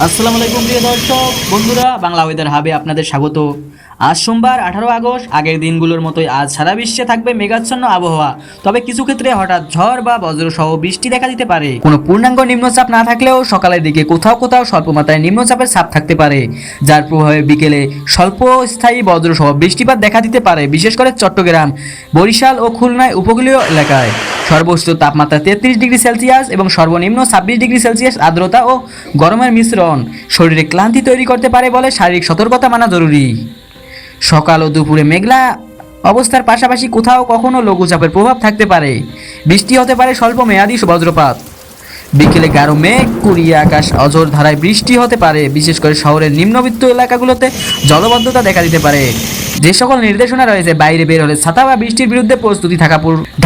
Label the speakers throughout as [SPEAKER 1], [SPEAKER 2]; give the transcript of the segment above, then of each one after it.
[SPEAKER 1] আসসালামু আলাইকুম প্রিয় দর্শক বন্ধুরা, বাংলা ওয়েদার হাবে আপনাদের স্বাগত। আজ সোমবার 18 আগস্ট। আগের দিনগুলোর মতোই আজ সারা বিশ্বে থাকবে মেঘাচ্ছন্ন আবহাওয়া। তবে কিছু ক্ষেত্রে হঠাৎ ঝড় বা বজ্রসহ বৃষ্টি দেখা দিতে পারে। কোনো পূর্ণাঙ্গ নিম্নচাপ না থাকলেও সকালের দিকে কোথাও কোথাও স্বল্পমাত্রায় নিম্নচাপের ছাপ থাকতে পারে, যার প্রভাবে বিকেলে স্বল্পস্থায়ী বজ্রসহ বৃষ্টিপাত দেখা দিতে পারে, বিশেষ করে চট্টগ্রাম, বরিশাল ও খুলনায় উপকূলীয় এলাকায়। সর্বোচ্চ তাপমাত্রা 33 ডিগ্রি সেলসিয়াস এবং সর্বনিম্ন 26 ডিগ্রি সেলসিয়াস। আর্দ্রতা ও গরমের মিশ্রণ শরীরে ক্লান্তি তৈরি করতে পারে বলে শারীরিক সতর্কতা মানা জরুরি। সকাল ও দুপুরে মেঘলা অবস্থার পাশাপাশি কোথাও কখনো লঘুচাপের প্রভাব থাকতে পারে। বৃষ্টি হতে পারে স্বল্প মেয়াদী বজ্রপাত। বিকেলে গাঢ় মেঘ কুড়িয়ে আকাশ অঝোর ধারায় বৃষ্টি হতে পারে, বিশেষ করে শহরের নিম্নবিত্ত এলাকাগুলোতে জলবদ্ধতা দেখা দিতে পারে। যে সকল নির্দেশনা রয়েছে, বাইরে বের হলে ছাতা বা বৃষ্টির বিরুদ্ধে প্রস্তুতি থাকা।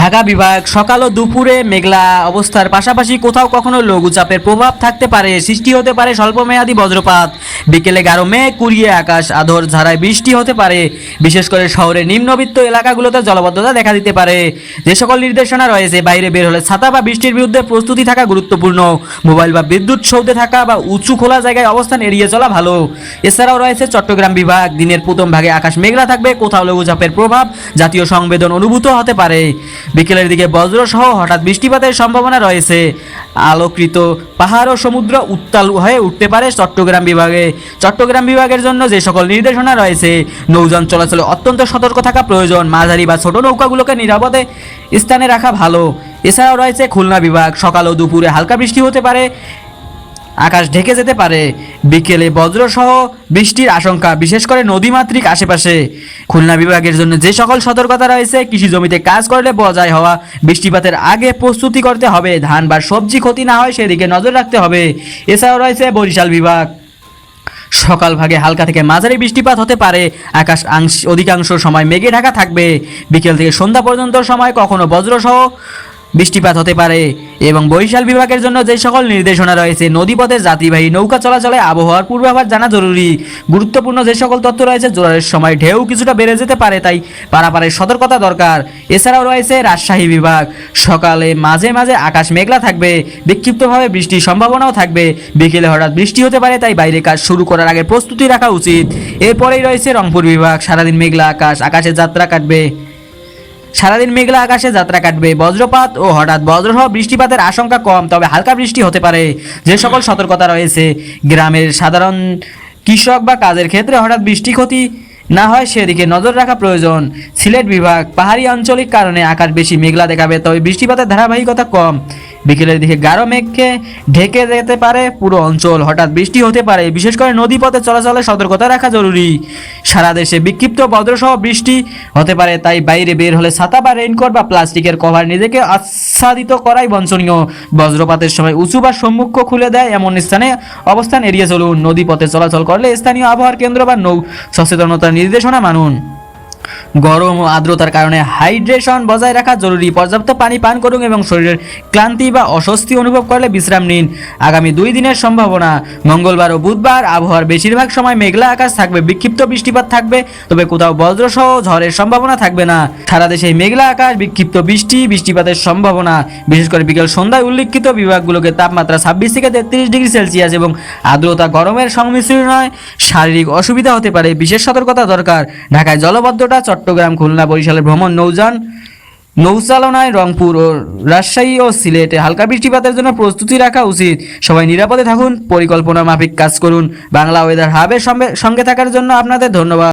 [SPEAKER 1] ঢাকা বিভাগ সকাল ও দুপুরে মেঘলা অবস্থার পাশাপাশি কোথাও কখনো লঘুচাপের প্রভাব থাকতে পারে, সৃষ্টি হতে পারে স্বল্পমেয়াদী বজ্রপাত। বিকেলে গাঢ় মেঘ কুড়িয়ে আকাশ আধর ধারায় বৃষ্টি হতে পারে, বিশেষ করে শহরের নিম্নবিত্ত এলাকাগুলোতে জলবদ্ধতা দেখা দিতে পারে। যে সকল নির্দেশনা রয়েছে, বাইরে বের হলে ছাতা বা বৃষ্টির বিরুদ্ধে প্রস্তুতি থাকা গুরুত্বপূর্ণ। মোবাইল বা বিদ্যুৎ সৌধে থাকা বা উঁচু খোলা জায়গায় অবস্থান এড়িয়ে চলা ভালো। এছাড়াও রয়েছে চট্টগ্রাম বিভাগ। দিনের প্রথম ভাগে আকাশ মেঘলা থাকবে, কোথাও লঘুচাপের প্রভাব জাতীয় সংবেদন অনুভূত হতে পারে। বিকেলের দিকে বজ্রসহ হঠাৎ বৃষ্টিপাতের সম্ভাবনা রয়েছে। আলোকৃত পাহাড় ও সমুদ্র উত্তাল হয়ে উঠতে পারে চট্টগ্রাম বিভাগে। চট্টগ্রাম বিভাগের জন্য যে সকল নির্দেশনা রয়েছে, নৌযান চলাচলে অত্যন্ত সতর্ক থাকা প্রয়োজন। মাঝারি বা ছোট নৌকাগুলোকে নিরাপদে স্থানে রাখা ভালো। এছাড়াও রয়েছে খুলনা বিভাগ। সকাল ও দুপুরে হালকা বৃষ্টি হতে পারে, আকাশ ঢেকে যেতে পারে। বিকেলে বজ্রসহ বৃষ্টির আশঙ্কা, বিশেষ করে নদীমাতৃক আশেপাশে। খুলনা বিভাগের জন্য যে সকল সতর্কতা রয়েছে, কৃষি জমিতে কাজ করলে বজায় হওয়া বৃষ্টিপাতের আগে প্রস্তুতি করতে হবে। ধান বা সবজি ক্ষতি না হয় সেদিকে নজর রাখতে হবে। এছাড়াও রয়েছে বরিশাল বিভাগ। সকাল ভাগে হালকা থেকে মাঝারি বৃষ্টিপাত হতে পারে, আকাশ অধিকাংশ সময় মেঘে ঢাকা থাকবে। বিকেল থেকে সন্ধ্যা পর্যন্ত সময় কখনো বজ্রসহ বৃষ্টিপাত হতে পারে। এবং বরিশাল বিভাগের জন্য যে সকল নির্দেশনা রয়েছে, নদীপথে যাত্রীবাহী নৌকা চলাচলে আবহাওয়ার পূর্বাভাস জানা জরুরি। গুরুত্বপূর্ণ যে সকল তথ্য রয়েছে, জোয়ারের সময় ঢেউ কিছুটা বেড়ে যেতে পারে, তাই পারাপারের সতর্কতা দরকার। এছাড়াও রয়েছে রাজশাহী বিভাগ। সকালে মাঝে মাঝে আকাশ মেঘলা থাকবে, বিক্ষিপ্তভাবে বৃষ্টির সম্ভাবনাও থাকবে। বিকেলে হঠাৎ বৃষ্টি হতে পারে, তাই বাইরে কাজ শুরু করার আগে প্রস্তুতি রাখা উচিত। এরপরেই রয়েছে রংপুর বিভাগ। সারাদিন মেঘলা আকাশ, আকাশে যাত্রা কাটবে। সারাদিন মেঘলা আকাশে যাত্রা কাটবে। বজ্রপাত ও হঠাৎ বজ্রসহ বৃষ্টিপাতের আশঙ্কা কম, তবে হালকা বৃষ্টি হতে পারে। যে সকল সতর্কতা রয়েছে, গ্রামের সাধারণ কৃষক বা কাজের ক্ষেত্রে হঠাৎ বৃষ্টি ক্ষতি না হয় সেদিকে নজর রাখা প্রয়োজন। সিলেট বিভাগ। পাহাড়ি আঞ্চলিক কারণে আকাশ বেশি মেঘলা দেখাবে, তবে বৃষ্টিপাতের ধারাবাহিকতা কম। বিকেলের দিকে গাঢ় মেঘকে ঢেকে যেতে পারে পুরো অঞ্চল। হঠাৎ বৃষ্টি হতে পারে, বিশেষ করে নদীপথে চলাচলে সতর্কতা রাখা জরুরি। সারা দেশে বিক্ষিপ্ত বজ্রসহ বৃষ্টি হতে পারে, তাই বাইরে বের হলে ছাতা বা রেইনকোট বা প্লাস্টিকের কভার নিজেকে আচ্ছাদিত করাই বাঞ্ছনীয়। বজ্রপাতের সময় উঁচু বা সম্মুখ খুলে দেয় এমন স্থানে অবস্থান এড়িয়ে চলুন। নদীপথে চলাচল করলে স্থানীয় আবহাওয়ার কেন্দ্র বা নৌ সচেতনতার নির্দেশনা মানুন। গরম ও আর্দ্রতার কারণে হাইড্রেশন বজায় রাখা জরুরি। পর্যাপ্ত পানি পান করুন এবং শরীরের ক্লান্তি বা অস্বস্তি অনুভব করলে বিশ্রাম নিন। আগামী 2 দিনের সম্ভাবনা। মঙ্গলবার ও বুধবার আবহাওয়ার বেশিরভাগ সময় মেঘলা আকাশ থাকবে, বিক্ষিপ্ত বৃষ্টিপাত থাকবে, তবে কোথাও বজ্রসহ ঝড়ের সম্ভাবনা থাকবে না। সারা দেশে মেঘলা আকাশ, বিক্ষিপ্ত বৃষ্টিপাতের সম্ভাবনা। বিশেষ করে বিকেল সন্ধ্যায় উল্লিখিত বিভাগগুলোকে তাপমাত্রা 26 থেকে 33 ডিগ্রি সেলসিয়াস এবং আর্দ্রতা গরমের সংমিশ্রণে শারীরিক অসুবিধা হতে পারে। বিশেষ সতর্কতা দরকার। ঢাকায় জলবদ্ধতা। চট্টগ্রাম, খুলনা, বরিশালের ভ্রমণ নৌচালনায় রংপুর ও রাজশাহী ও সিলেটে হালকা বৃষ্টিপাতের জন্য প্রস্তুতি রাখা উচিত। সবাই নিরাপদে থাকুন, পরিকল্পনা মাফিক কাজ করুন। বাংলা ওয়েদার হাবের সঙ্গে থাকার জন্য আপনাদের ধন্যবাদ।